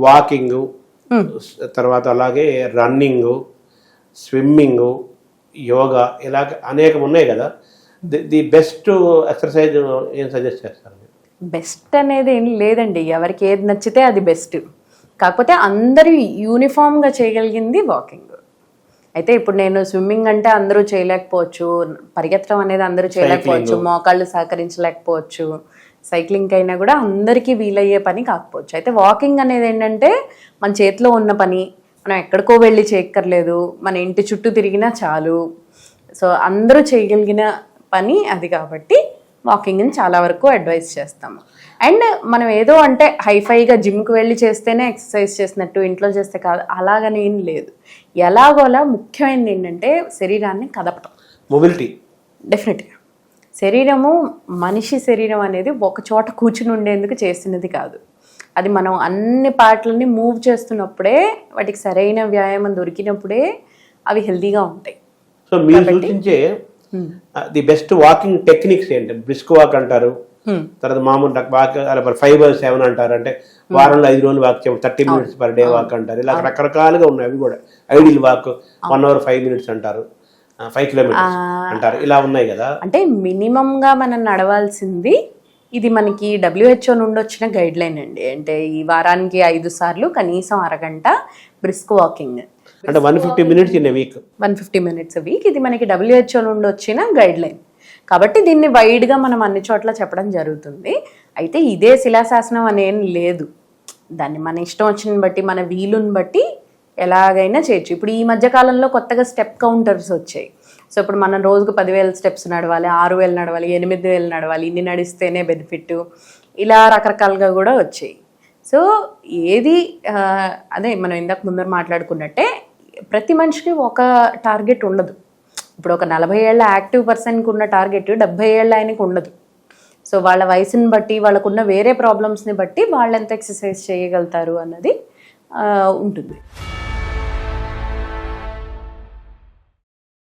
Walking, తర్వాత అలాగే running, swimming, yoga, ఇలాగ అనేకం ఉన్నాయి కదా. ది బెస్ట్ ఎక్సర్సైజ్ ఏం సజెస్ట్ చేస్తారు? బెస్ట్ అనేది ఏం లేదండి, ఎవరికి ఏది నచ్చితే అది బెస్ట్. కాకపోతే అందరూ యూనిఫామ్గా చేయగలిగింది వాకింగ్. అయితే ఇప్పుడు నేను స్విమ్మింగ్ అంటే అందరూ చేయలేకపోవచ్చు, పరిగెత్తడం అనేది అందరూ చేయలేకపోవచ్చు, మోకాళ్ళు సహకరించలేకపోవచ్చు, సైక్లింగ్ అయినా కూడా అందరికీ వీలయ్యే పని కాకపోవచ్చు. అయితే వాకింగ్ అనేది ఏంటంటే మన చేతిలో ఉన్న పని, మనం ఎక్కడికో వెళ్ళి చేయక్కర్లేదు, మన ఇంటి చుట్టూ తిరిగినా చాలు. సో అందరూ చేయగలిగిన పని అది కాబట్టి వాకింగ్ని చాలా వరకు అడ్వైస్ చేస్తాము. అండ్ మనం ఏదో అంటే హైఫైగా జిమ్కి వెళ్ళి చేస్తేనే ఎక్సర్సైజ్ చేసినట్టు, ఇంట్లో చేస్తే కాదు, అలాగని ఏం లేదు. ఎలాగోలా ముఖ్యమైనది ఏంటంటే శరీరాన్ని కదపటం, మొబిలిటీ. డెఫినెట్గా శరీరము, మనిషి శరీరం అనేది ఒక చోట కూర్చుని ఉండేందుకు చేసినది కాదు. అది మనం అన్ని పార్ట్లని మూవ్ చేస్తున్నప్పుడే, వాటికి సరైన వ్యాయామం దొరికినప్పుడే అవి హెల్తీగా ఉంటాయి. సో మీరు సూచించే ది బెస్ట్ వాకింగ్ టెక్నిక్స్ ఏంటి? బ్రిస్క్ వాక్ అంటారు, తర్వాత మామూలు వాక్ 5/7 అంటారు, అంటే వారంలో 5 రోజులు వాక్ చేయడం, 30 minutes పర్ డే వాక్ అంటారు. ఇలా రకరకాలుగా ఉన్నాయి. అవి కూడా ఐడియల్ వాక్ 1 hour 5 minutes అంటారు, 5 kilometers అంటారు, ఇలా ఉన్నాయి కదా. అంటే మినిమంగా మనం నడవాల్సింది, ఇది మనకి WHO నుండి వచ్చిన గైడ్ లైన్ అండి. అంటే ఈ వారానికి 5 సార్లు కనీసం అరగంట బ్రిస్క్ వాకింగ్, అంటే 150 minutes in week, 150 minutes a week. ఇది మనకి WHO నుండి వచ్చిన గైడ్ లైన్ కాబట్టి దీన్ని వైడ్గా మనం అన్ని చోట్ల చెప్పడం జరుగుతుంది. అయితే ఇదే శిలాశాసనం అనేం లేదు, దాన్ని మన ఇష్టం వచ్చిన బట్టి, మన వీలుని బట్టి ఎలాగైనా చేయొచ్చు. ఇప్పుడు ఈ మధ్య కాలంలో కొత్తగా స్టెప్ కౌంటర్స్ వచ్చాయి. సో ఇప్పుడు మనం రోజుకు 10,000 స్టెప్స్ నడవాలి, 6,000 నడవాలి, 8,000 నడవాలి, ఇన్ని నడిస్తేనే బెనిఫిట్, ఇలా రకరకాలుగా కూడా వచ్చాయి. సో ఏది అదే మనం ఇందాక ముందర మాట్లాడుకున్నట్టే, ప్రతి మనిషికి ఒక టార్గెట్ ఉండదు. ఇప్పుడు ఒక 40 ఏళ్ల యాక్టివ్ పర్సన్కి ఉన్న టార్గెట్ 70 ఏళ్ళ ఆయనకి ఉండదు. సో వాళ్ళ వయసుని బట్టి, వాళ్ళకున్న వేరే ప్రాబ్లమ్స్ని బట్టి వాళ్ళు ఎంత ఎక్సర్సైజ్ చేయగలుగుతారు అన్నది ఉంటుంది.